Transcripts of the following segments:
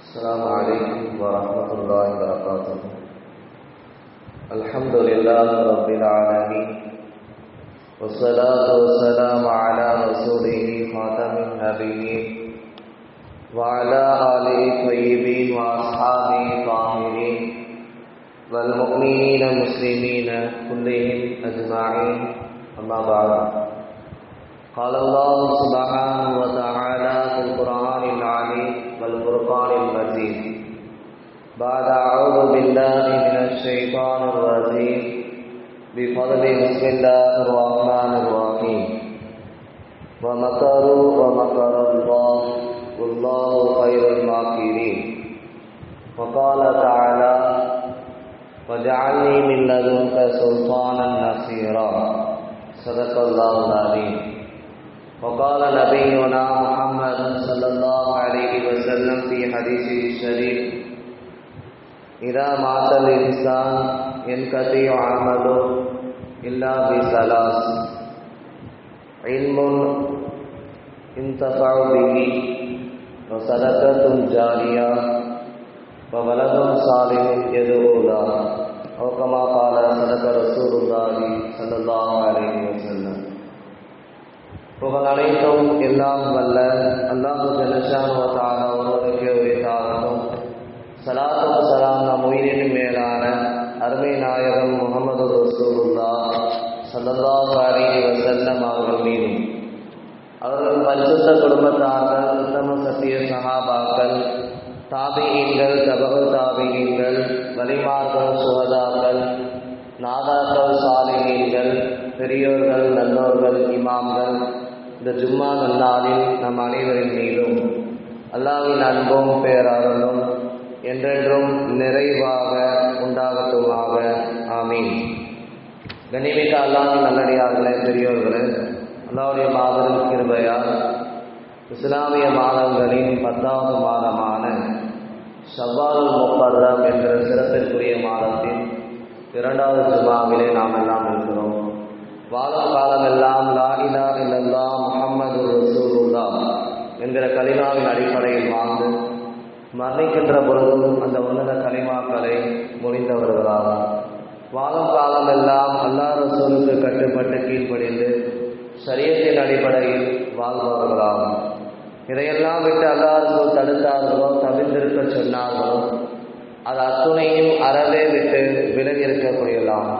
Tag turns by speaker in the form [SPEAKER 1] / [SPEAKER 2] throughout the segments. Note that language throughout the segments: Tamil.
[SPEAKER 1] السلام عليكم ورحمة الله وبركاته. الحمد لله رب العالمين، والصلاة والسلام على رسوله خاتم النبيين وعلى آله الطيبين وأصحابه الطاهرين والمؤمنين المسلمين كلهم أجمعين. أما بعد، قال الله سبحانه وتعالى في القرآن العظيم والفرقان المجيد بعد أعوذ بالله من الشيطان الرجيم بفضل بسم الله الرحمن الرحيم ومكروا ومكر الله والله خير الماكرين. وقال تعالى وجعلني من لدنك سلطانا نصيرا. صدق الله العظيم. وقال نبينا محمد صلى الله عليه وسلم في حديثه الشريف إذا مات الإنسان ينقطع عمله إلا بثلاث: علم ينتفع به وصدقة جارية وولد صالح يدعو له، أو كما قال صدق رسول الله صلى الله عليه وسلم. புகழ் அனைத்தும் எல்லாம் வல்ல அல்லாஹ் ஜல்லஷானு வ தஆலா ஒருவருக்கே உரித்தாகும். ஸலாத்தும் ஸலாம் நம் உயிரின் மேலான அருமை நாயகம் முஹம்மது ரசூலுல்லாஹ் ஸல்லல்லாஹு அலைஹி வஸல்லம் அவர்கள் மீதும், அவர்கள் பரிசுத்த குடும்பத்தார்கள், உத்தம சத்திய சஹாபாக்கள், தாபிஈன்கள், தபஉ தாபிஈன்கள், வலிமார்கள், சுஹதாக்கள், நாதாக்கள், சாலிஹீன்கள், பெரியோர்கள், நல்லோர்கள், இமாம்கள், இந்த ஜும்மா நன்னாளில் நம் அனைவரின் மீதும் அல்லாஹ்வின் அன்பும் பேரருளும் என்றென்றும் நிறைவாக உண்டாகட்டுமாக. ஆமீன். கண்ணியமிக்க அல்லாஹ்வின் நல்லடியார்களே, பெரியோர்களே, அல்லாஹ்வுடைய மாபெரும் கிருபையால் இஸ்லாமிய மாதங்களின் 10வது மாதமான ஷவ்வால் முஹர்ரம் என்ற சிறப்பிற்குரிய மாதத்தின் 2வது ஜும்மாவிலே நாம் எல்லாம் இருக்கிறோம். வாழும் காலமெல்லாம் லா இலாஹ இல்லல்லாஹ் முஹம்மதுர் ரசூலுல்லாஹ் என்கிற கலிமாவின் அடிப்படையில் வாழ்ந்து மரணிக்கின்ற பொழுதும் அந்த உன்னத கலிமாக்களை முடிந்தவர்களாகும். வாழும் காலமெல்லாம் அல்லாஹ் ரசூலுக்கு கட்டுப்பட்டு கீழ்ப்படிந்து ஷரியத்தின் அடிப்படையில் வாழ்பவர்களாகும். இதையெல்லாம் விட்டு அல்லாஹ் ரசூல் தடுத்தார்களோ, தவிர்த்திருக்க சொன்னார்களோ, அது அத்துணையும் அறவே விட்டு விலகி இருக்கக்கூடியலாம்.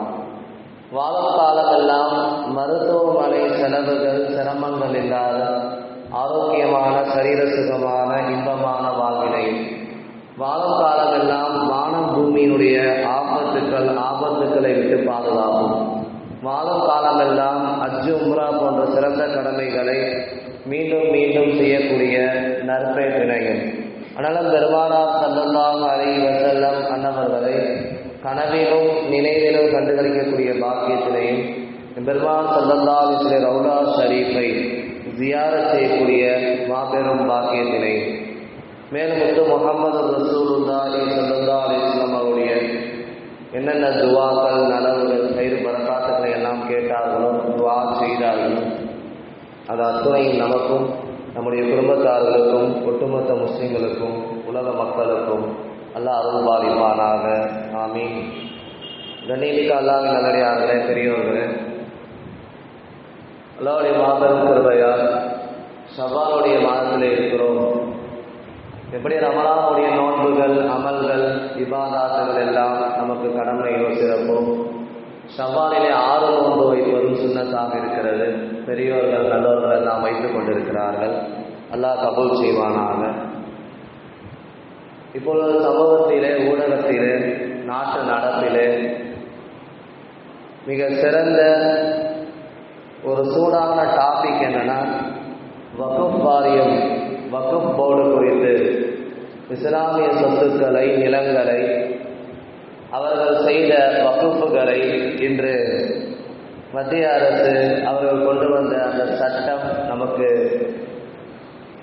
[SPEAKER 1] வாழும் காலமெல்லாம் மருத்துவமனை செலவுகள், சிரமங்கள் இல்லாத ஆரோக்கியமான, சரீர சுகமான, இன்பமான வாழ்வினை, வாழும் காலமெல்லாம் வானம் பூமியினுடைய ஆபத்துக்களை விட்டு பாதுகாக்கும். வாழும் காலமெல்லாம் ஹஜ், உம்ரா போன்ற சிறந்த கடமைகளை மீண்டும் மீண்டும் செய்யக்கூடிய நற்பேற்றினையும் அனலம் பெருமானார் ஸல்லல்லாஹு அலைஹி வஸல்லம் அன்னவர்களை கனவிலும் நினைவிலும் கண்டுகளிக்கக்கூடிய பாக்கியத்தினையும், பெருமான் ஸல்லல்லாஹு அலைஹி வஸல்லம் ரவுலா ஷரீஃபை ஜியாரத் செய்யக்கூடிய மாபெரும் பாக்கியத்தினையும், மேலும் முத்து முஹம்மது ரசூலுல்லாஹி ஸல்லல்லாஹு அலைஹி வஸல்லம் அவருடைய என்னென்ன துவாக்கள், நலவுகள், கயிறு பரக்காத்துக்களை எல்லாம் கேட்டார்களோ, துவா செய்தார்களோ, அது அத்துணையும் நமக்கும், நம்முடைய குடும்பத்தார்களுக்கும், ஒட்டுமொத்த முஸ்லிம்களுக்கும், உலக மக்களுக்கும் அல்லாஹ் அருள் பாலிப்பானாக. ஆமீன். கண்ணியமிக்க அல்லாஹ்வின் நல்லடியார்களே, பெரியோர்களே, அல்லாஹ்வுடைய மாபெரும் கிருபையால் ஷவ்வாலுடைய மாதத்திலே இருக்கிறோம். எப்படி ரமலானுடைய நோன்புகள், அமல்கள், இபாதாத்துகள் எல்லாம் நமக்கு கடமையோ சிறப்போ, ஷவ்வாலிலே 6 நோன்பு வைப்பதும் சுன்னத்தாக இருக்கிறது. பெரியோர்கள், நல்லோர்கள் எல்லாம் வைத்துக் கொண்டிருக்கிறார்கள். அல்லாஹ் கபூல் செய்வானாக. இப்பொழுது சமூகத்திலே, ஊடகத்திலே, நாட்டு நடப்பிலே மிக சிறந்த ஒரு சூடான டாபிக் என்னன்னா, வக்ஃப் வாரியம், வக்ஃப் போர்டு குறித்து இஸ்லாமிய சொத்துக்களை, நிலங்களை, அவர்கள் செய்த வக்ஃபுகளை இன்று மத்திய அரசு அவர்கள் கொண்டு வந்த அந்த சட்டம் நமக்கு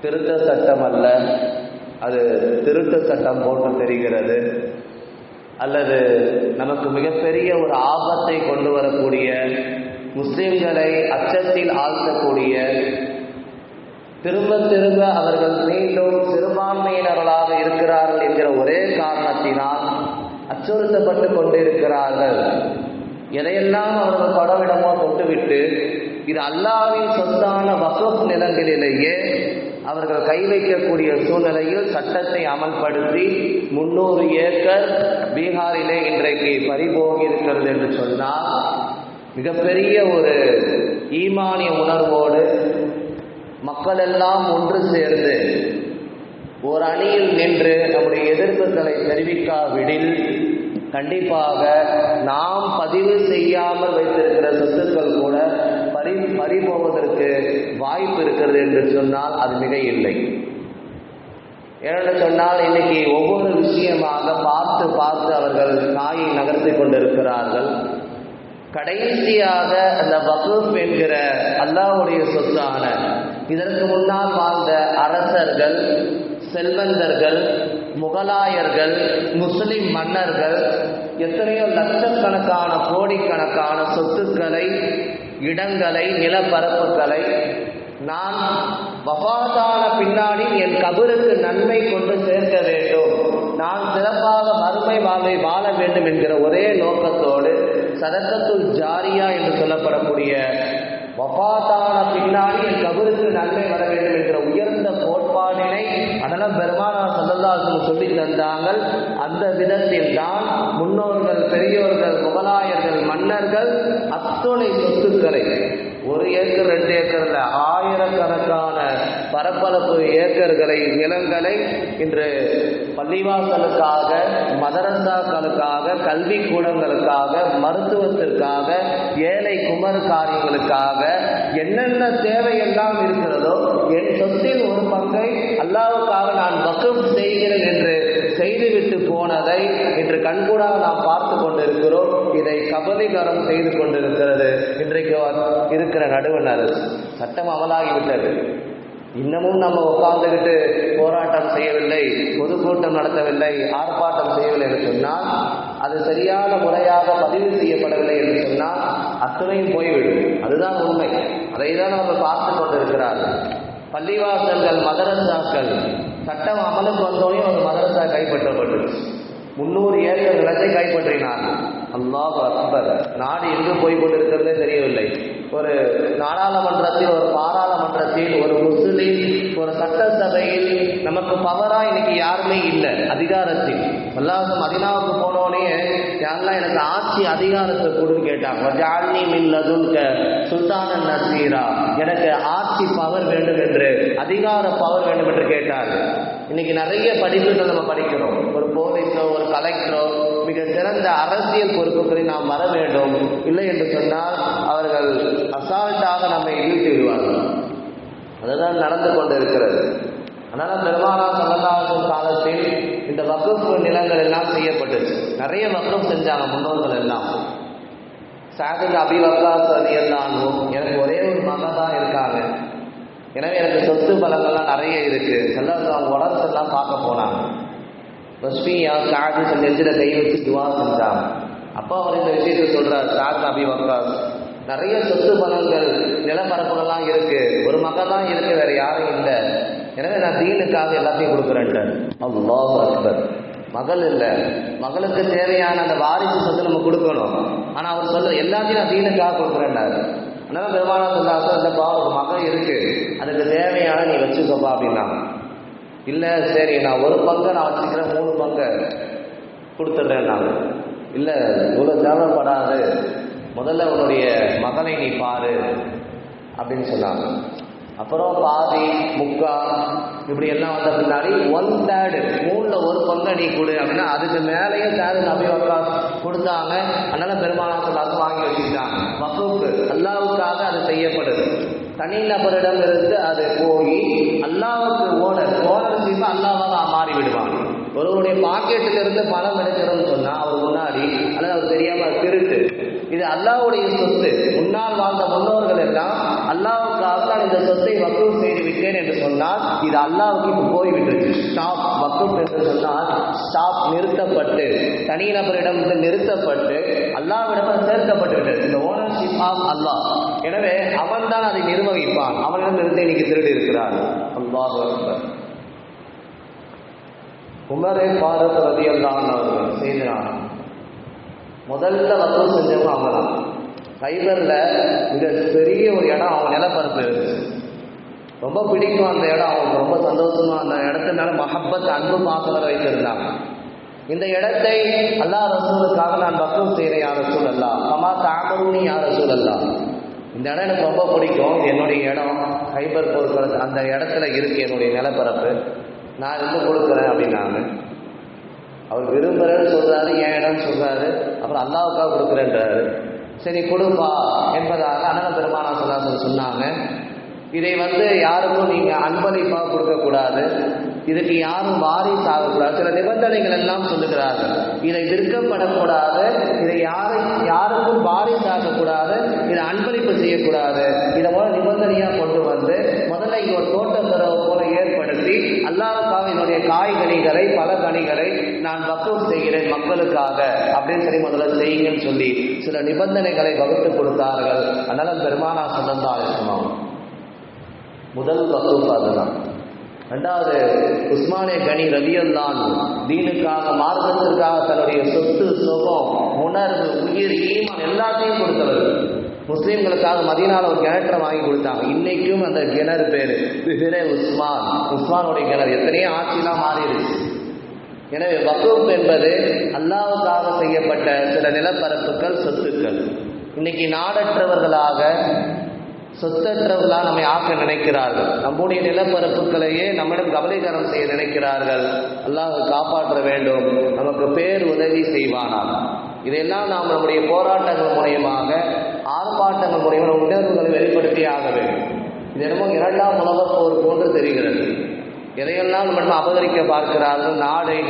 [SPEAKER 1] திருத்த சட்டம் அல்ல, அது திருட்டு சட்டம் போட்டு தெரிகிறது. அல்லது நமக்கு மிகப்பெரிய ஒரு ஆபத்தை கொண்டு வரக்கூடிய, முஸ்லிம்களை அச்சத்தில் ஆழ்த்தக்கூடிய திரும்ப திரும்ப அவர்கள் மீண்டும் சிறுபான்மையினர்களாக இருக்கிறார்கள் என்கிற ஒரே காரணத்தினால் அச்சுறுத்தப்பட்டு கொண்டிருக்கிறார்கள். எதையெல்லாம் அவர்கள் படவிடமோ தொட்டுவிட்டு இது அல்லாஹ்வின் சொத்தான வக்ஃப் நிலங்களிலேயே அவர்கள் கை வைக்கக்கூடிய சூழ்நிலையில் சட்டத்தை அமல்படுத்தி 300 ஏக்கர் பீகாரிலே இன்றைக்கு பறிபோகி இருக்கிறது என்று சொன்னால் மிகப்பெரிய ஒரு ஈமானிய உணர்வோடு மக்கள் எல்லாம் ஒன்று சேர்ந்து ஒரு அணியில் நின்று நம்முடைய எதிர்ப்புகளை தெரிவிக்காவிடில் கண்டிப்பாக நாம் பதிவு செய்யாமல் வைத்திருக்கிற சொத்துக்கள் கூட பறிபோவதற்கு வாய்ப்பு இருக்கிறது என்று சொன்னால் அது மிக இல்லை. ஏனென்று சொன்னால் இன்னைக்கு ஒவ்வொரு விஷயமாக பார்த்து பார்த்து அவர்கள் காயை நகர்த்தி கொண்டிருக்கிறார்கள். கடைசியாக அந்த வக்ஃப் என்கிற அல்லாஹ்வுடைய சொத்தான இதற்கு முன்னால் வாழ்ந்த அரசர்கள், செல்வந்தர்கள், முகலாயர்கள், முஸ்லிம் மன்னர்கள் எத்தனையோ லட்சக்கணக்கான கோடிக்கணக்கான சொத்துக்களை, இடங்களை, நிலப்பரப்புகளை நான் வஃபாத்தான பின்னாடி என் கபருக்கு நன்மை கொண்டு சேர்க்க வேண்டும், நான் சிறப்பாக மறுமை வாழ்வை வாழ வேண்டும் என்கிற ஒரே நோக்கத்தோடு சதக்கத்துல் ஜாரியா என்று சொல்லப்படக்கூடிய வஃபாத்தான பின்னாடி என் கபருக்கு நன்மை வர வேண்டும் என்கிற உயர்ந்த கோட்பாடினை அதெல்லாம் பெருமானார் ஸல்லல்லாஹு அலைஹி வஸல்லம் சொல்லி தந்தார்கள். அந்த விதத்தில் தான் முன்னோர்கள், பெரியோர்கள், முகலாயர்கள், மன்னர்கள் அத்துணை சொத்துக்களை 1 ஏக்கர் 2 ஏக்கர்ல ஆயிரக்கணக்கான பரப்பளவு ஏக்கர்களை, நிலங்களை இன்று பள்ளிவாசலுக்காக, மதரசாக்களுக்காக, கல்வி கூடங்களுக்காக, மருத்துவத்திற்காக, ஏழை குமர் காரியங்களுக்காக என்னென்ன தேவையெல்லாம் இருக்கிறதோ என் சொத்தில் ஒரு பங்கை அல்லாஹ்வுக்காக நான் வக்ஃப் செய்கிறேன் என்று செய்துவிட்டு போனதை இன்று கண்கூடாக நாம் பார்த்து கொண்டிருக்கிறோம். இதை கபலீகரம் செய்து கொண்டிருக்கிறது இன்றைக்கு இருக்கிற நடுவண் அரசு. சட்டம் அமலாகிவிட்டது. இன்னமும் நம்ம உட்கார்ந்துக்கிட்டு போராட்டம் செய்யவில்லை, பொதுக்கூட்டம் நடத்தவில்லை, ஆர்ப்பாட்டம் செய்யவில்லை என்று சொன்னால், அது சரியான முறையாக பதிவு செய்யப்படவில்லை என்று சொன்னால் அத்துணையும் போய்விடும். அதுதான் உண்மை. அதை தான் அவர்கள் பார்த்து கொண்டிருக்கிறார்கள். பள்ளிவாசல்கள், மதரசாக்கள் சட்டம் அமலுக்கு வந்தோடனே ஒரு மதரசா கைப்பற்றப்பட்டுச்சு. 300 ஏக்கர் நிலத்தை கைப்பற்றினார்கள். அல்லாஹ் அக்பர். நாடு எங்கு போய் கொண்டிருக்கிறதே தெரியவில்லை. ஒரு நாடாளுமன்றத்தில், ஒரு பாராளுமன்றத்தில், ஒரு முஸ்லிம், ஒரு சட்டசபையில் நமக்கு பவரா இன்னைக்கு யாருமே இல்லை. அதிகாரத்தில் அல்லாஹ் மதீனாவுக்கு போனோடனே யாரெல்லாம் எனக்கு ஆட்சி அதிகாரத்தை கொடுன்னு கேட்டாங்க. ஜஅல்னி மின் லதுன்க சுல்தானன் நசீரா, எனக்கு ஆட்சி பவர் வேண்டும் என்று, அதிகார பவர் வேண்டும் என்று கேட்டார்கள். இன்னைக்கு நிறைய படிப்புகள் நம்ம படிக்கிறோம். ஒரு போலீஸோ, ஒரு கலெக்டரோ, மிக சிறந்த அரசியல் பொறுப்புகளை நாம் வர வேண்டும். இல்லை என்று சொன்னால் அவர்கள் அசால்ட்டாக நம்மை இழுத்து விடுவார்கள். அதுதான் நடந்து கொண்டிருக்கிறது. அதனால பெருமானார் ஸல்லல்லாஹு அலைஹி வஸல்லம் காலத்தில் இந்த வக்ஃப் நிலங்கள் எல்லாம் செய்யப்பட்டுச்சு. நிறைய வக்ஃப் செஞ்சாங்க முன்னோர்கள் எல்லாம். சஅத் இப்னு அபீ வக்காஸ் ரலியல்லாஹு அன்ஹு, எனக்கு ஒரே ஒரு மகன் தான் இருக்காங்க, எனவே எனக்கு சொத்து பலங்கள்லாம் நிறைய இருக்கு. எல்லாம் அவங்க உடம்பெல்லாம் பார்க்க போனாங்க. ரஷ்மியா சஅத் நெஞ்சில கை வச்சு துவா செஞ்சாங்க. அப்போ அவர் இந்த விஷயத்தை சொல்றார். சஅத் இப்னு அபீ வக்காஸ், நிறைய சொத்து பலங்கள், நிலப்பரப்புகள்லாம் இருக்கு, ஒரு மகன் தான் இருக்கு, வேற யாரும் இல்லை, எனவே நான் தீனுக்காக எல்லாத்தையும் கொடுக்குறேன்ட்டார். அல்லாஹ் அக்பர். மகள் இல்லை, மகளுக்கு தேவையான அந்த வாரிசு சொத்து நம்ம கொடுக்கணும். ஆனால் அவர் சொல்ற எல்லாத்தையும் நான் தீனுக்காக கொடுக்குறேன்னாரு. அதனால பெருமானார் ஸல்லல்லாஹு அலைஹி வஸல்லம், ஒரு மகள் இருக்கு, அதுக்கு தேவையான நீ வச்சுக்கோப்பா அப்படின்னா. இல்லை, சரி நான் ஒரு பங்கை நான் வச்சுக்கிறேன், 3 பங்கை கொடுத்துட்றேன். நான் இல்லை, இவ்வளோ தேவைப்படாது, முதல்ல உன்னுடைய மகனை நீ பாரு அப்படின்னு சொன்னாங்க. அப்புறம் பாதி, முக்கா, இப்படி எல்லாம் வந்த பின்னாடி 1/3, 3ல் 1 பங்கை நீ கொடு அப்படின்னா அதுக்கு மேலேயும் சஅத் இப்னு அபீ வக்காஸ் கொடுத்தாங்க. அதனால பெருமானார் ஸல்லல்லாஹு வாங்கி வச்சுக்கிட்டாங்க. வக்ஃப் அல்லாஹ்வுக்காக அது செய்யப்படுது. தனி நபரிடம் இருந்து அது போய் அல்லாஹ்வுக்கு ஓனர்ஷிப் அல்லாஹ்வாக மாறி விடுவாங்க. ஒருவருடைய பாக்கெட்டில் இருந்து பணம் எடுக்கிறோம்னு சொன்னால் அவர் முன்னாடி, அல்லது அவர் தெரியாமல் திருட்டு, இது அல்லாஹ்வுடைய சொத்து. முன்னால் வாழ்ந்த முன்னோர்கள் எல்லாம் அல்லாஹ்வுக்காக நான் இந்த சொத்தை வக்ஃப் செய்து விட்டேன் என்று சொன்னால் இது அல்லாஹ்வுக்கு இப்போ போய்விட்டது. ஸ்டாப். வக்ஃப் என்று சொன்னால் ஸ்டாப், நிறுத்தப்பட்டு, தனிநபரிடம் நிறுத்தப்பட்டு அல்லாஹ்விடம் சேர்க்கப்பட்டு விட்டது. இந்த ஓனர்ஷிப் ஆஃப் அல்லாஹ். எனவே அவன் தான் அதை நிர்வகிப்பான். அவனிடமிருந்து இன்னைக்கு திருடி இருக்கிறார். அல்லாஹ் அக்பர். உமரே ஃபாரூக் ரலியல்லாஹு அன்ஹு அவர்கள் செய்தார். முதல்ல வசூல் செஞ்சவங்க அவங்க தான். கைபரில் மிக பெரிய ஒரு இடம் அவங்க நிலப்பரப்பு இருந்துச்சு. ரொம்ப பிடிக்கும் அந்த இடம், அவங்க ரொம்ப சந்தோஷமா அந்த இடத்து மேல மஹப்பத் அன்பு பாசங்களை வைத்திருந்தாங்க. இந்த இடத்தை அல்லாஹ் ரசூலுக்காக நான் வக்ஃப் செய்கிறேன் யார் ரசூல் அல்லா, கமா தாமரூனி யார் ரசூல் அல்லா. இந்த இடம் எனக்கு ரொம்ப பிடிக்கும், என்னுடைய இடம் கைபர் போர்க்களத்து அந்த இடத்துல இருக்கு, என்னுடைய நிலப்பரப்பு, நான் இருந்து கொடுக்குறேன் அப்படின்னாங்க. அவர் விரும்புகிறேன்னு சொல்றாரு, என் இடம்னு சொல்றாரு. அப்புறம் அல்லாவுக்காக கொடுக்குறேன்றாரு. சரி கொடுப்பா என்பதாக அண்ணன் பெருமானா ஸல்லல்லாஹு சொன்னாங்க. இதை யாருக்கும் நீங்க அன்பளிப்பாக கொடுக்கக்கூடாது, இதுக்கு யாரும் வாரிசு ஆகக்கூடாது, சில நிபந்தனைகள் எல்லாம் சொல்லுகிறார்கள். இதை விற்கப்படக்கூடாது, இதை யாருக்கும் வாரிசு ஆகக்கூடாது, இதை அன்பளிப்பு செய்யக்கூடாது. இதை நிபந்தனையா கொண்டு முதல்ல இங்க ஒரு தோட்டத்தரவு போல ஏற்படுத்தி அல்லாஹ்வுக்காக என்னுடைய காய்கனிகளை பல கனிகளை நான் வக்ஃப் செய்கிறேன் மக்களுக்காக அப்படின்னு சொல்லி முதல்ல செய்யுங்கன்னு சொல்லி சில நிபந்தனைகளை வகுத்து கொடுத்தார்கள். அதனால பெருமானா ஸல்லல்லாஹு அலைஹி வஸல்லம் முதல் வக்ஃப் அதுதான். ரெண்டாவது உஸ்மானே கனி ரலியல்லாஹு அன்ஹு தீனுக்காக மார்க்கத்திற்காக தன்னுடைய சொத்து சுகம் உணர்வு உயிர் ஈமான் எல்லாத்தையும் கொடுத்தவர். முஸ்லீம்களுக்காக மதீனால ஒரு கிணற்றை வாங்கி கொடுத்தாங்க. இன்னைக்கும் அந்த கிணறு பேரு உஸ்மானுடைய கிணறு. எத்தனையோ ஆட்சிலாம் மாறிடுச்சு. எனவே வக்ஃப் என்பது அல்லாஹ்வுக்காக செய்யப்பட்ட சில நிலப்பரப்புகள் சொத்துக்கள். இன்னைக்கு நாடற்றவர்களாக சொத்தற்றவர்களாக நம்மை ஆக்க நினைக்கிறார்கள். நம்முடைய நிலப்பரப்புகளையே நம்மிடம் கபலீகரம் செய்ய நினைக்கிறார்கள். அல்லாஹ் காப்பாற்ற வேண்டும், நமக்கு பேர் உதவி செய்வானாம். இதையெல்லாம் நாம் நம்முடைய போராட்டங்கள் மூலயமாக ஆர்ப்பாட்டங்கள் மூலயமாக உணர்வுகளை வெளிப்படுத்தி ஆக வேண்டும். இது என்னமோ இரண்டாம் உலகப் போர் போன்று தெரிகிறது. எதையெல்லாம் நம்ம அபகரிக்க பார்க்கிறார்கள்,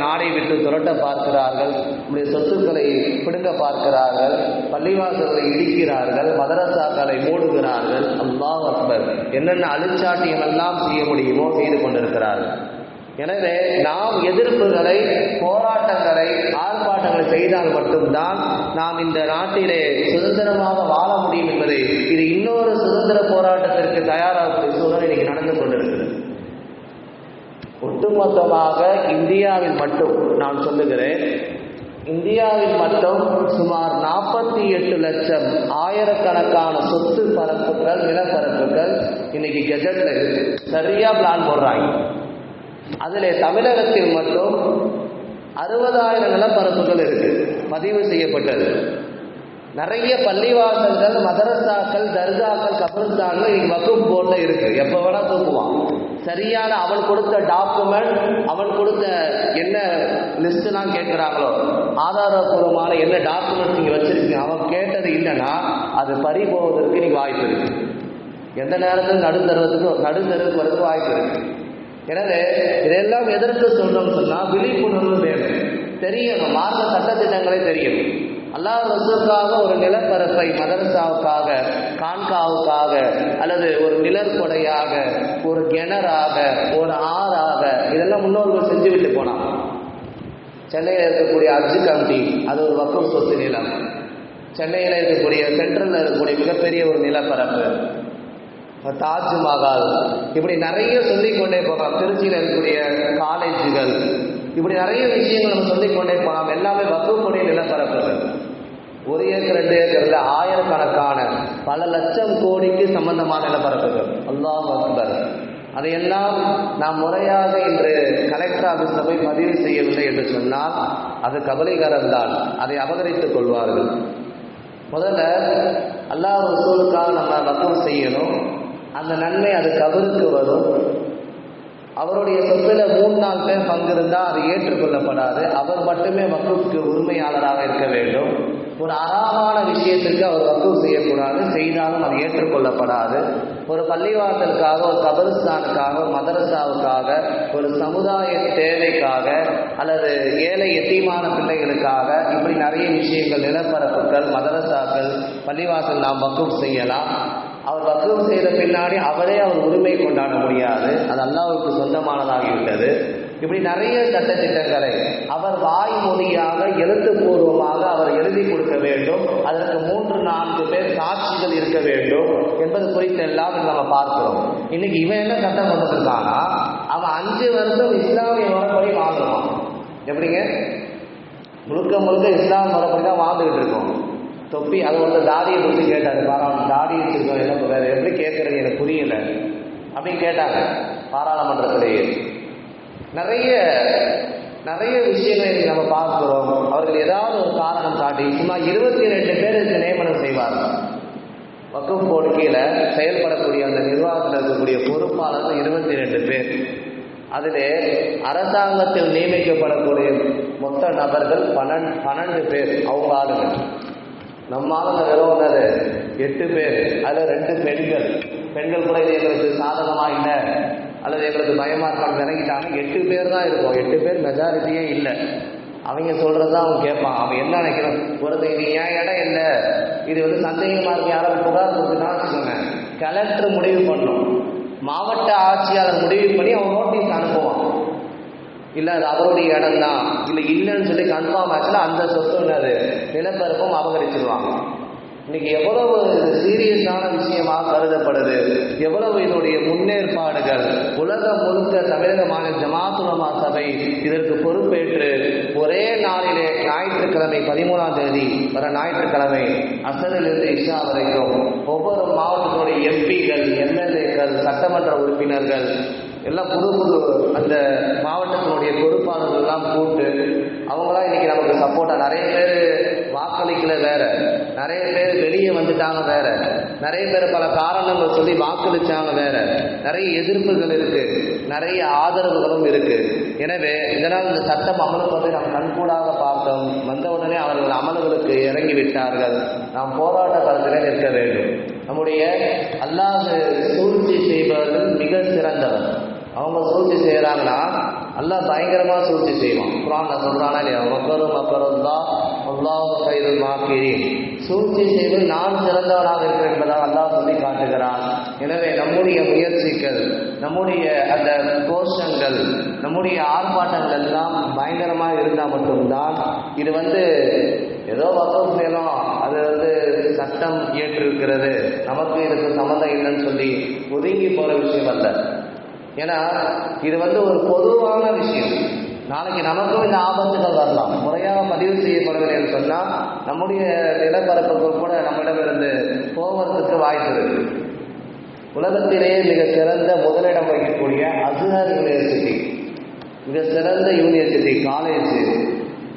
[SPEAKER 1] நாடை விட்டு துரட்ட பார்க்கிறார்கள், நம்முடைய சொத்துக்களை பிடுங்க பார்க்கிறார்கள், பள்ளிவாசல்களை இடிக்கிறார்கள், மதரசாக்களை மூடுகிறார்கள். அல்லாஹ் அக்பர், என்னென்ன அழிச்சாட்டியம் எல்லாம் செய்ய முடியுமோ செய்து கொண்டிருக்கிறார்கள். எனவே நாம் எதிர்ப்புகளை போராட்டங்களை ஆர்ப்பாட்டங்களை செய்தால் மட்டும்தான் நாம் இந்த நாட்டிலே சுதந்திரமாக வாழ முடியும் என்பதை, இது இன்னொரு சுதந்திர போராட்டத்திற்கு தயாராகக்கூடிய சூழல் இன்னைக்கு நடந்து கொண்டிருக்கிறது. ஒட்டுமொத்தமாக இந்தியாவில் மட்டும் நான் சொல்லுகிறேன், இந்தியாவில் மட்டும் சுமார் 48 லட்சம் ஆயிரக்கணக்கான சொத்து பரப்புகள் நிலப்பரப்புகள் இன்னைக்கு கெஜெட்ல இருக்கு. சரியா பிளான் போடுறாங்க. அதிலே தமிழகத்தில் மட்டும் 60,000 நிலப்பரப்புகள் இருக்கு பதிவு செய்யப்பட்டது. நிறைய பள்ளிவாசல்கள், மதரசாக்கள், தர்காக்கள், கபர்ஸ்தான்கள் வக்ஃப் போர்ட்ல இருக்கு. எப்ப வேணா தூக்குவான். சரியான அவன் கொடுத்த டாக்குமெண்ட், அவன் கொடுத்த என்ன லிஸ்ட்லாம் கேட்கிறாங்களோ, ஆதாரபூர்வமான என்ன டாக்குமெண்ட் நீங்க வச்சிருக்கீங்க, அவன் கேட்டது இல்லைன்னா அது பறி போவதற்கு நீங்க வாய்ப்பு இருக்கு. எந்த நேரத்தில் நடுத்தருவுக்கு வரதுக்கு வாய்ப்பு இருக்கு. எனவே இதெல்லாம் எதற்கு சொல்றோம்னு சொன்னா விழிப்புணர்வு வேணும், தெரியணும், மார்க்க சட்டத்திட்டங்களே தெரியணும். அல்லாஹ் ரசூலுக்காக ஒரு நிலப்பரப்பை மதரசாவுக்காக, கான்காவுக்காக, அல்லது ஒரு நிழற்கொடையாக, ஒரு கிணறாக, ஒரு ஆறாக, இதெல்லாம் முன்னோர்கள் செஞ்சு விட்டு போனாங்க. சென்னையில் இருக்கக்கூடிய ஹஜ் கமிட்டி அது ஒரு வக்ஃப் சொத்து நிலம். சென்னையில் இருக்கக்கூடிய சென்ட்ரலில் இருக்கக்கூடிய மிகப்பெரிய ஒரு நிலப்பரப்பு, தாஜ்மஹால், இப்படி நிறைய சொல்லிக்கொண்டே போகலாம். திருச்சியில் இருக்கக்கூடிய காலேஜுகள், இப்படி நிறைய விஷயங்கள் நம்ம சொல்லிக்கொண்டே போகலாம். எல்லாமே வக்ஃபுடைய நிலப்பரப்புகள். 1 ஏக்கர் 2 ஏக்கர்ல ஆயிரக்கணக்கான பல லட்சம் கோடிக்கு சம்பந்தமான நிலப்பரப்புகள். அல்லாஹ் அக்பர். அதையெல்லாம் நாம் முறையாக இன்று கலெக்டர் ஆபீஸ்ல போய் பதிவு செய்யவில்லை என்று சொன்னால் அது கபலீகரம் தான். அதை அபகரித்துக் கொள்வார்கள். முதல்ல அல்லாஹ் ரசூலுக்காக நம்ம வக்ஃப் செய்யணும். அந்த நன்மை அது கபருக்கு வரும். அவருடைய சொத்துல 3-4 பேர் பங்கு இருந்தால் அது ஏற்றுக்கொள்ளப்படாது. அவர் மட்டுமே வக்ஃபுக்கு உரிமையாளராக இருக்க வேண்டும். ஒரு அறாமான விஷயத்திற்கு அவர் வக்ஃப் செய்யக்கூடாது, செய்தாலும் அது ஏற்றுக்கொள்ளப்படாது. ஒரு பள்ளிவாசலுக்காக, ஒரு கபரிஸ்தானுக்காக, ஒரு மதரசாவுக்காக, ஒரு சமுதாய தேவைக்காக, அல்லது ஏழை எத்தீமான பிள்ளைகளுக்காக, இப்படி நிறைய விஷயங்கள், நிலப்பரப்புகள், மதரசாக்கள், பள்ளிவாசல் நாம் வக்ஃப் செய்யலாம். அவர் வக்ஃப் செய்த பின்னாடி அவரே அவர் உரிமை கொண்டாட முடியாது, அது அல்லாஹ்வுக்கு சொந்தமானதாகிவிட்டது. இப்படி நிறைய சட்டத்திட்டங்களை அவர் வாய்மொழியாக எழுத்துப்பூர்வமாக அவர் எழுதி கொடுக்க வேண்டும். அதற்கு 3-4 பேர் சாட்சிகள் இருக்க வேண்டும் என்பது குறித்து எல்லாம் நம்ம பார்க்கிறோம். இன்னைக்கு இவன் என்ன சட்டம் கொண்டு இருக்கானா, அவன் 5 வருஷம் இஸ்லாமிய முறைப்படி வாங்கணும். எப்படிங்க? முழுக்க முழுக்க இஸ்லாம் முறைப்படி தான் வாழ்ந்துகிட்டு இருக்கோம். தொப்பி அது வந்து தாடியை பற்றி கேட்டாரு. பாராளுமன்ற தாடி வச்சிருக்கோம், என்ன வேறு எப்படி கேட்கறது எனக்கு புரியல அப்படின்னு கேட்டாங்க பாராளுமன்றத்திலேயே. நிறைய விஷயங்களை நம்ம பார்க்கிறோம். அவர்கள் ஏதாவது ஒரு காரணம் காட்டி சும்மா 22 பேருக்கு நியமனம் செய்வார்கள். வக்ஃப் போர்டு கீழே செயல்படக்கூடிய அந்த நிர்வாகத்தில் இருக்கக்கூடிய பொறுப்பாளர்கள் 22 பேர். அதிலே அரசாங்கத்தில் நியமிக்கப்படக்கூடிய மொத்த நபர்கள் 12 பேர். அவங்க ஆளுங்க. நம்ம ஆளுங்க வெறும் 8 பேர். அதில் 2 பெண்கள். பெண்கள் கூட இது எங்களுக்கு சாதகமாக இல்லை அல்லது எங்களுக்கு பயமாக இருக்கான்னு இறங்கிட்டாங்க. 8 பேர் தான் இருக்கும். 8 பேர் மெஜாரிட்டியே இல்லை. அவங்க சொல்கிறது தான் அவன் கேட்பான். அவன் என்ன நினைக்கிறான், ஒருத்தர் இது ஏன் இடம் இல்லை, இது வந்து சந்தேகமாக இருக்கு, யாரும் புகார் கொடுத்துட்டான்னு வச்சுக்கோங்க, கலெக்டர் முடிவு பண்ணணும், மாவட்ட ஆட்சியாளர் முடிவு பண்ணி அவன் நோட்டீஸ் அனுப்புவான். இல்லை அது அவருடைய இடம் தான், இல்லைன்னு சொல்லி கன்ஃபார்ம் ஆச்சுன்னா அந்த சொத்து என்னது நிலப்பரப்பும் அபகரிச்சிருவாங்க. இன்னைக்கு எவ்வளவு சீரியஸான விஷயமாக கருதப்படுது, எவ்வளவு இதனுடைய முன்னேற்பாடுகள். உலகம் முழுக்க தமிழக மாநில ஜமாத் உலமா சபை இதற்கு பொறுப்பேற்று ஒரே நாளிலே ஞாயிற்றுக்கிழமை 13ஆம் தேதி வர ஞாயிற்றுக்கிழமை அசரிலிருந்து இஷா வரைக்கும் ஒவ்வொரு மாவட்டத்தினுடைய எம்பிகள், எம்எல்ஏக்கள், சட்டமன்ற உறுப்பினர்கள் எல்லாம் புது அந்த மாவட்டத்தினுடைய பொறுப்பாளர்கள் எல்லாம் கூட்டு அவங்களாம் இன்னைக்கு நமக்கு சப்போர்ட்டாக நிறைய பேர் வாக்களிக்கல, வேற நிறைய பேர் வெளியே வந்துட்டாங்க, வேற நிறைய பேர் பல காரணங்கள் சொல்லி வாக்களிச்சாங்க, வேற நிறைய எதிர்ப்புகள் இருக்கு, நிறைய ஆதரவுகளும் இருக்கு. எனவே இதனால் இந்த சட்டம் அமலுக்கு வந்து நாம் கண்கூடாக பார்த்தோம். வந்தவுடனே அவர்கள் அமல்களுக்கு இறங்கி விட்டார்கள். நாம் போராட்ட காலத்திலே நிற்க வேண்டும். நம்முடைய அல்லாஹ் சூழ்ச்சி செய்பவர்கள் மிக சிறந்தவர். அவங்க சூழ்ச்சி செய்கிறாங்கன்னா அல்லாஹ் பயங்கரமாக சூழ்ச்சி செய்வான். குர்ஆன்ல சொல்றானா இல்லையா, அல்லாஹ் கைதுல் மாக்கிரீன், சூழ்ச்சி செய்வது நான் சிறந்தவனாக இருக்கிறேன் என்பதாக அல்லாஹ் சொல்லி காட்டுகிறான். எனவே நம்முடைய முயற்சிகள், நம்முடைய அந்த கோஷங்கள், நம்முடைய ஆர்ப்பாட்டங்கள் எல்லாம் பயங்கரமாக இருந்தால் மட்டும்தான் இது வந்து ஏதோ வக்ஃப் நிலம் அது வந்து சட்டம் இயற்றிருக்கிறது, நமக்கு இதுக்கு சம்மந்தம் இல்லைன்னு சொல்லி ஒதுங்கி போகிற விஷயம் அல்ல. ஏன்னா இது வந்து ஒரு பொதுவான விஷயம். நாளைக்கு நமக்கும் இந்த ஆபத்துகள் வரலாம். முறையாக பதிவு செய்யப்படவில்லை என்று சொன்னால் நம்முடைய நிலப்பரப்புகள் கூட நம்மிடமிருந்து போவதற்கு வாய்ப்பு இருக்கு. உலகத்திலேயே மிக சிறந்த முதலிடம் வகிக்கக்கூடிய அஸ்ஹர் யூனிவர்சிட்டி, மிக சிறந்த யூனிவர்சிட்டி காலேஜ்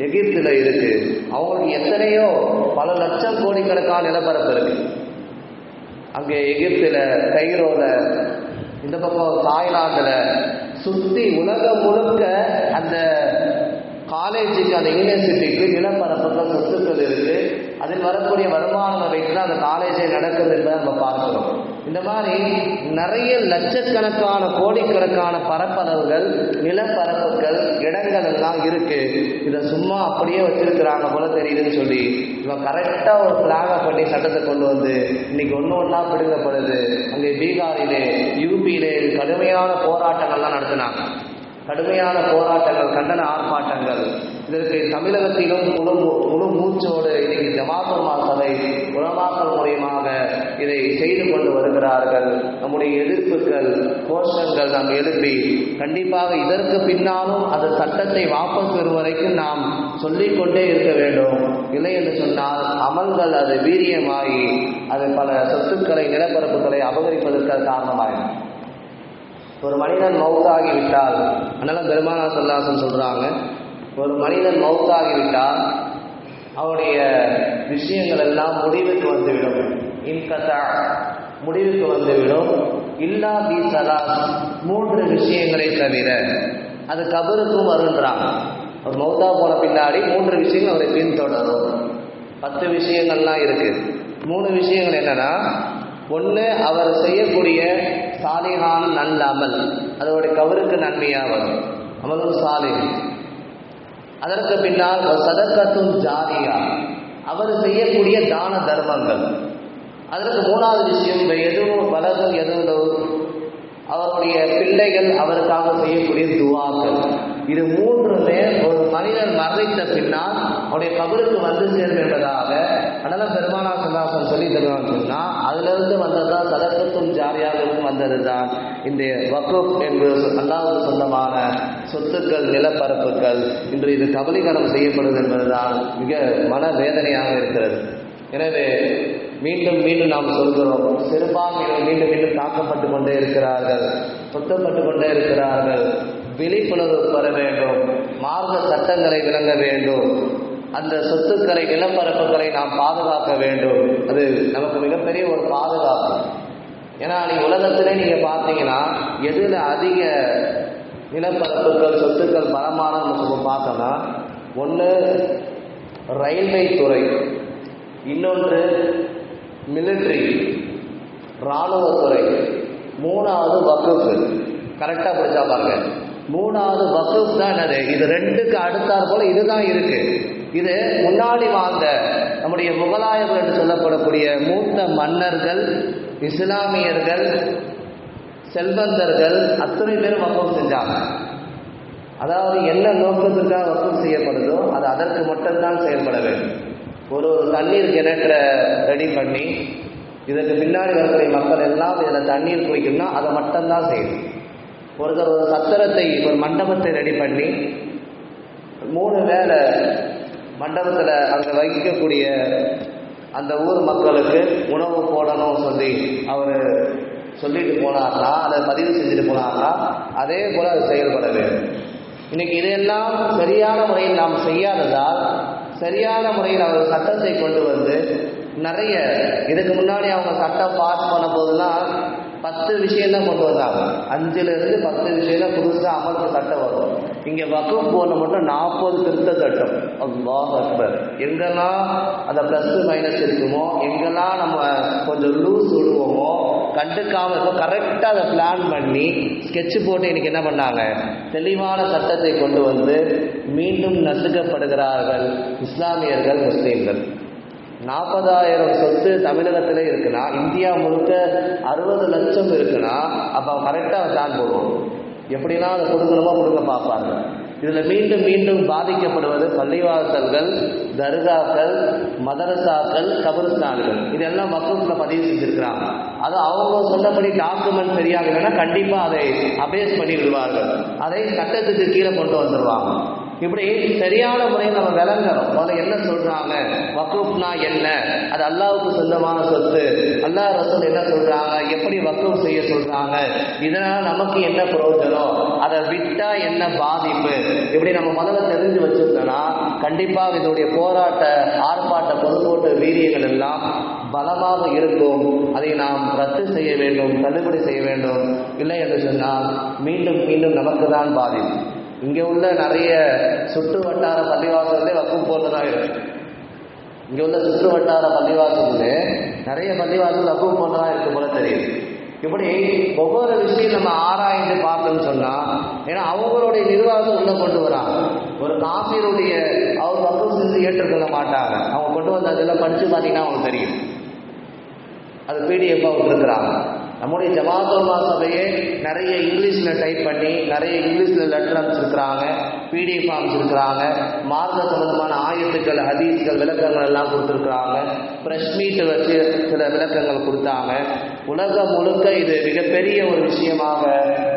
[SPEAKER 1] எகிப்தில் இருக்கு. அவங்களுக்கு எத்தனையோ பல லட்சம் கோடிக்கணக்கான நிலப்பரப்பு இருக்கு. அங்கே எகிப்தில், கைரோல, இந்த பக்கம் தாய்லாந்தில் சுற்றி உலகம் முழுக்க அந்த காலேஜுக்கு, அந்த யூனிவர்சிட்டிக்கு நிலப்பரப்புகள், சொத்துக்கள் இருக்கு. அதில் வரக்கூடிய வருமானங்களை வைத்து தான் அந்த காலேஜே நடக்குது என்பதை நம்ம பார்க்கிறோம். இந்த மாதிரி நிறைய லட்சக்கணக்கான கோடிக்கணக்கான பரப்பளவுகள், நிலப்பரப்புகள், இடங்கள் எல்லாம் இருக்கு. இதை சும்மா அப்படியே வச்சிருக்கிறாங்க போல தெரியுதுன்னு சொல்லி இவன் கரெக்டாக ஒரு பிளானை பண்ணி சட்டத்தை கொண்டு வந்து இன்னைக்கு ஒன்றா பிடுங்கப்படுது. அங்கே பீகாரிலே, யூபியிலே கடுமையான போராட்டங்கள்லாம் நடத்தினாங்க. கடுமையான போராட்டங்கள், கண்டன ஆர்ப்பாட்டங்கள். இதற்கு தமிழகத்திலும் முழு மூச்சோடு இன்னைக்கு ஜமாத் உலமா சபை உலமாக்கள் மூலியமாக இதை செய்து கொண்டு வருகிறார்கள். நம்முடைய எதிர்ப்புகள், கோஷங்கள் நாம் எழுப்பி கண்டிப்பாக இதற்கு பின்னாலும் அந்த சட்டத்தை வாபஸ் பெறும் வரைக்கும் நாம் சொல்லிக்கொண்டே இருக்க வேண்டும். இல்லை என்று சொன்னால் அமல்கள் அது வீரியமாகி அது பல சொத்துக்களை, நிலப்பரப்புகளை அபகரிப்பதற்கு காரணமாகும். ஒரு மனிதன் மௌத்தாகிவிட்டால், அதனால பெருமானார் ஸல்லல்லாஹு அலைஹி வஸல்லம் சொல்றாங்க, ஒரு மனிதன் மௌத்தாகிவிட்டால் அவருடைய விஷயங்கள் எல்லாம் முடிவுக்கு வந்துவிடும். இன்கதா, முடிவுக்கு வந்துவிடும். இல்லா பி ஸலாஸ், 3 விஷயங்களை தவிர. அது கபருக்கும் வருன்றாங்க. அவர் மௌத்தா போன பின்னாடி 3 விஷயங்கள் அவரை பின்தொடரும். 10 விஷயங்கள்லாம் இருக்கு. 3 விஷயங்கள் என்னன்னா, ஒன்று அவர் செய்யக்கூடிய சாலிஹான நல்ல அமல், அதோடைய கபருக்கு நன்மையாக வரும், அமலும் சாலிஹ். அதற்கு பின்னால் சதக்கத்தும் ஜாரியா, அவர் செய்யக்கூடிய தான தர்மங்கள். அதற்கு 3வது விஷயம் எதுவும் வலதும் எதுவும் அவருடைய பிள்ளைகள் அவருக்காக செய்யக்கூடிய துவாக்கள். இது மூன்றுமே ஒரு மனிதன் மரணித்த பின்னால் அவருடைய கபருக்கு வந்து சேரும் என்பதாக அதனால பெருமானார் சல்லாசன் சொல்லி தருவான்னு சொன்னா அதிலிருந்து வந்ததுதான் சதக்கத்தும் ஜாரியாகவும் வந்ததுதான் இந்த வக்ஃப் என்பது அல்லாஹ்வுக்கு சொந்தமான சொத்துக்கள், நிலப்பரப்புகள். இன்று இது கபலீகரம் செய்யப்படுவது என்பதுதான் மிக மனவேதனையாக இருக்கிறது. எனவே மீண்டும் மீண்டும் நாம் சொல்கிறோம், சிறுபான்மையினர் மீண்டும் மீண்டும் தாக்கப்பட்டு கொண்டே இருக்கிறார்கள், சுத்தப்பட்டு கொண்டே இருக்கிறார்கள். விழிப்புணர்வு பெற வேண்டும், மார்க்க சட்டங்களை விளங்க வேண்டும், அந்த சொத்துக்களை, நிலப்பரப்புகளை நாம் பாதுகாக்க வேண்டும். அது நமக்கு மிகப்பெரிய ஒரு பாதுகாப்பு. ஏன்னா நீ உலகத்திலே நீங்கள் பார்த்தீங்கன்னா எதில் அதிக நிலப்பரப்புகள், சொத்துக்கள் பலமான நம்ம பார்த்தோம்னா, ஒன்று ரயில்வே துறை, இன்னொன்று மிலிட்ரி இராணுவத்துறை, மூணாவது வக்ஃப். கரெக்டாக படிச்சா பாருங்க, மூணாவது வக்ஃப் தான் என்னது, இது ரெண்டுக்கு அடுத்தாற் போல இதுதான் இருக்கு. இது முன்னாடி வாழ்ந்த நம்முடைய முகலாயர்கள் என்று சொல்லப்படக்கூடிய மூத்த மன்னர்கள், இஸ்லாமியர்கள், செல்வந்தர்கள் அத்தனை பேரும் வக்ஃப் செஞ்சாங்க. அதாவது என்ன நோக்கத்திற்காக வக்ஃப் செய்யப்படுதோ அது அதற்கு மட்டும்தான் செயல்பட வேண்டும். ஒரு தண்ணீர் கிணற்ற ரெடி பண்ணி இதற்கு பின்னாடி வரக்கூடிய மக்கள் எல்லாம் இதில் தண்ணீர் குடிக்கணும்னா அதை மட்டும்தான் செய்யணும். ஒருத்தர் ஒரு சத்திரத்தை, ஒரு மண்டபத்தை ரெடி பண்ணி 3 வேளை மண்டபத்தில் அங்கே வைக்கக்கூடிய அந்த ஊர் மக்களுக்கு உணவு போடணும் சொல்லி அவர் சொல்லிட்டு போனார்னா, அதை பதிவு செஞ்சுட்டு போனார்னா அதே போல் அது செயல்பட வேண்டும். இன்னைக்கு இதையெல்லாம் சரியான முறையில் நாம் செய்யாததால், சரியான முறையில் அவர் சட்டத்தை கொண்டு வந்து நிறைய, இதுக்கு முன்னாடி அவங்க சட்டம் பாஸ் பண்ண போதுலாம் 10 விஷயம்தான் கொண்டு வந்தாங்க. 5லிருந்து 10 விஷயம் புதுசாக அமலுக்கு சட்டம் வரும். இங்கே வக்ஃப் போர்டு மட்டும் 40 திருத்த சட்டம். அல்லாஹ் அக்பர். எங்கெல்லாம் அந்த ப்ளஸ் மைனஸ் இருக்குமோ, எங்கெல்லாம் நம்ம கொஞ்சம் லூஸ் விடுவோமோ, கண்டுக்காமல் இப்போ கரெக்டாக அதை பிளான் பண்ணி ஸ்கெட்சு போட்டு இன்னைக்கு என்ன பண்ணாங்க, தெளிவான சட்டத்தை கொண்டு வந்து மீண்டும் நசுக்கப்படுகிறார்கள் இஸ்லாமியர்கள், முஸ்லீம்கள். 40,000 சொத்து தமிழகத்தில் இருக்குன்னா, இந்தியா முழுக்க 60 லட்சம் இருக்குன்னா, அப்போ கரெக்டாக பிளான் போடுவோம். எப்படிலாம் அதை கொடுக்கணுமோ கொடுக்க பார்ப்பாங்க. இதில் மீண்டும் மீண்டும் பாதிக்கப்படுவது பள்ளிவாசல்கள், தர்காக்கள், மதரசாக்கள், கபருஸ்தான்கள். இதெல்லாம் வக்ஃபில் பதிவு செஞ்சுருக்கிறாங்க. அது அவங்க சொன்னபடி டாக்குமெண்ட் சரியாக இல்லைன்னா கண்டிப்பாக அதை அபேஸ் பண்ணி விடுவார்கள். அதை சட்டத்துக்கு கீழே கொண்டு வந்துடுவாங்க. இப்படி சரியான முறையில் நம்ம விளங்கணும். முதல்ல என்ன சொல்றாங்க, வக்ஃப்னா என்ன, அது அல்லாஹ்வுக்கு சொந்தமான சொத்து, அல்லாஹ் ரசூல் என்ன சொல்றாங்க, எப்படி வக்ஃப் செய்ய சொல்றாங்க, இதனால் நமக்கு என்ன பிரயோஜனம், அதை விட்டா என்ன பாதிப்பு, இப்படி நம்ம முதல்ல தெரிஞ்சு வச்சிருந்தோம்னா கண்டிப்பாக இதோடைய போராட்ட, ஆர்ப்பாட்ட, பொதுக்கோட்டு வீரியங்கள் எல்லாம் பலமாக இருக்கும். அதை நாம் ரத்து செய்ய வேண்டும், தள்ளுபடி செய்ய வேண்டும். இல்லை என்று சொன்னால் மீண்டும் மீண்டும் நமக்கு தான் பாதிப்பு. இங்கே உள்ள நிறைய சுற்று வட்டார பள்ளிவாசல்லே வக்ஃப் போர்டு தான் இருக்கு. இங்கே உள்ள சுற்று வட்டார பள்ளிவாசல்லே நிறைய பள்ளிவாசல் வக்ஃப் போர்டு தான் இருக்கு போல தெரியுது. இப்படி ஒவ்வொரு விஷயம் நம்ம ஆராய்ந்து பார்த்தோம்னு சொன்னால், ஏன்னா அவங்களுடைய நிர்வாகம் உள்ள கொண்டு வராங்க. ஒரு காஃபியருடைய அவர் வக்ஃப் செஞ்சு ஏற்றுக்கொள்ள மாட்டாங்க. அவங்க கொண்டு வந்து அதெல்லாம் படித்து பார்த்தீங்கன்னா அவங்களுக்கு தெரியும். அது பிடிஎஃபாக விட்டுருக்குறாங்க. நம்முடைய ஜமாத்துல் சபையே நிறைய இங்கிலீஷில் டைப் பண்ணி நிறைய இங்கிலீஷில் லெட்டர் அமைச்சிருக்கிறாங்க, பிடிஎஃப் அமைச்சிருக்கிறாங்க. மார்க்க சம்பந்தமான ஆயத்துக்கள், ஹதீஸ்கள், விளக்கங்கள் எல்லாம் கொடுத்துருக்குறாங்க. ப்ரெஷ் மீட் வச்சு சில விளக்கங்கள் கொடுத்தாங்க. உலகம் முழுக்க இது மிகப்பெரிய ஒரு விஷயமாக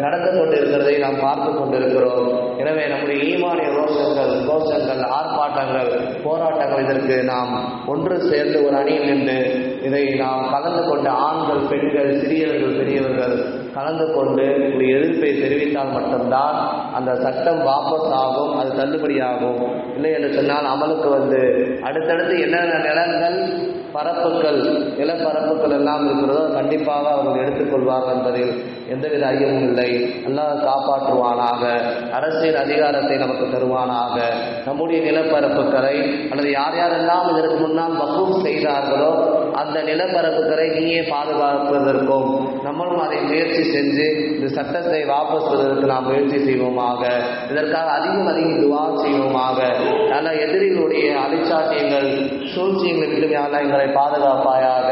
[SPEAKER 1] நடந்து கொண்டு இருக்கிறதை நாம் பார்த்து கொண்டிருக்கிறோம். எனவே நம்முடைய ஈமானிய கோஷங்கள், ஆர்ப்பாட்டங்கள், போராட்டங்கள், இதற்கு நாம் ஒன்று சேர்ந்து ஒரு அணியில் நின்று இதை நாம் கலந்து கொண்ட ஆண்கள், பெண்கள், சிறியவர்கள், பெரியவர்கள் கலந்து கொண்டு ஒரு எதிர்ப்பை தெரிவித்தால் மட்டும்தான் அந்த சட்டம் வாபஸ் ஆகும், அது தள்ளுபடியாகும். இல்லை என்று சொன்னால் அமலுக்கு வந்து அடுத்தடுத்து என்னென்ன நிலங்கள், பரப்புகள், நிலப்பரப்புகள் எல்லாம் இருக்கிறதோ கண்டிப்பாக அவர்கள் எடுத்துக்கொள்வார்கள் என்பதில் எந்தவித ஐயமும் இல்லை. அல்லாஹ் காப்பாற்றுவானாக, அரசியல் அதிகாரத்தை நமக்கு தருவானாக. நம்முடைய நிலப்பரப்புகளை அல்லது யார் யாரெல்லாம் இதற்கு முன்னால் வக்ஃப் செய்தார்களோ அந்த நிலப்பரப்புகளை நீயே பாதுகாப்பதற்கும் நம்மளும் அதை முயற்சி செஞ்சு இந்த சட்டத்தை வாபஸ் பெறுவதற்கு நாம் முயற்சி செய்வோமாக. இதற்காக அதிகம் துவா செய்வோமாக. நல்ல எதிரிகளுடைய அழிச்சாட்டியங்கள் சூழ்ச்சியங்களை விட்டு எங்களை பாதுகாப்பாயாக,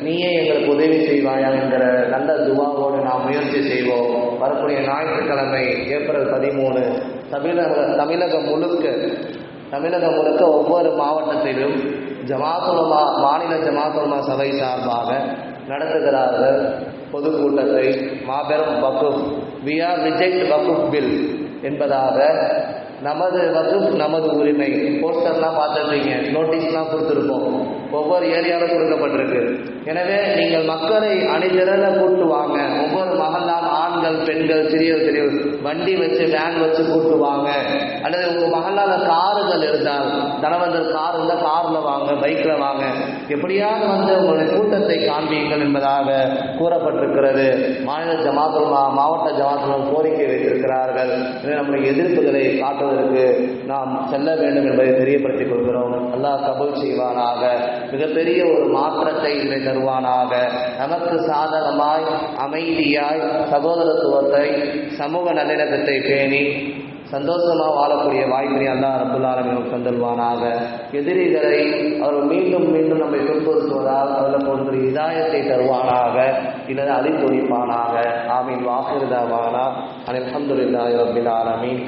[SPEAKER 1] நீயே எங்களுக்கு உதவி செய்வாயாக என்கிற நல்ல துவாவோடு நாம் முயற்சி செய்வோம். வரக்கூடிய ஞாயிற்றுக்கிழமை ஏப்ரல் 13 தமிழகம் முழுக்க ஒவ்வொரு மாவட்டத்திலும் ஜமாத்துலமா மாநில ஜமாத்துலமா சபை சார்பாக நடத்துகிறார்கள் பொதுக்கூட்டத்தை. மாபெரும் வக்குஃப், வி ஆர் ரிஜெக்ட் வக்குஃப் பில் என்பதாக நமது வகுப் நமது உரிமை போஸ்டர்லாம் பார்த்துருப்பீங்க, நோட்டீஸ்லாம் கொடுத்துருப்போம், ஒவ்வொரு ஏரியாவில் கொடுக்கப்பட்டிருக்கு. எனவே நீங்கள் மக்களை அணிதிரள கூட்டு வாங்க. ஒவ்வொரு மகளால் ஆண்கள் பெண்கள் சிறியவர் வண்டி வச்சு வேன் வச்சு கூட்டு வாங்க. அல்லது உங்கள் மகளால் காருகள் இருந்தால் தனவந்தர் கார் இருந்தால் காரில் வாங்க, பைக்கில் வாங்க, எப்படியாவது உங்களுடைய கூட்டத்தை காண்பீங்கள் என்பதாக கூறப்பட்டிருக்கிறது. மாநில ஜமாத்துலமா மாவட்ட ஜமாத்துலமா கோரிக்கை வைத்திருக்கிறார்கள். நம்முடைய எதிர்ப்புகளை காட்டுவதற்கு நாம் செல்ல வேண்டும் என்பதை தெரியப்படுத்திக் கொள்கிறோம். அல்லாஹ் கபூல் செய்வானாக. மிகப்பெரிய ஒரு மாற்றத்தை இதை தருவானாக. நமக்கு சாதகமாய் அமைதியாய் சகோதரத்துவத்தை சமூக நல்லிணக்கத்தை பேணி சந்தோஷமாக வாழக்கூடிய வாய்ப்பினை அல்லாஹ் ரப்பல் ஆலமீன் தந்தல்வானாக. எதிரிகளை அவர்கள் மீண்டும் மீண்டும் நம்மை துன்புறுத்துவதால் அவர்களுக்கு ஒரு இதாயத்தை தருவானாக, இல்லது அழித்தொழிப்பானாக. ஆமீன். வாஹிர் தஅவானா அல்ஹம்துலில்லாஹி ரப்பில் ஆலமீன்.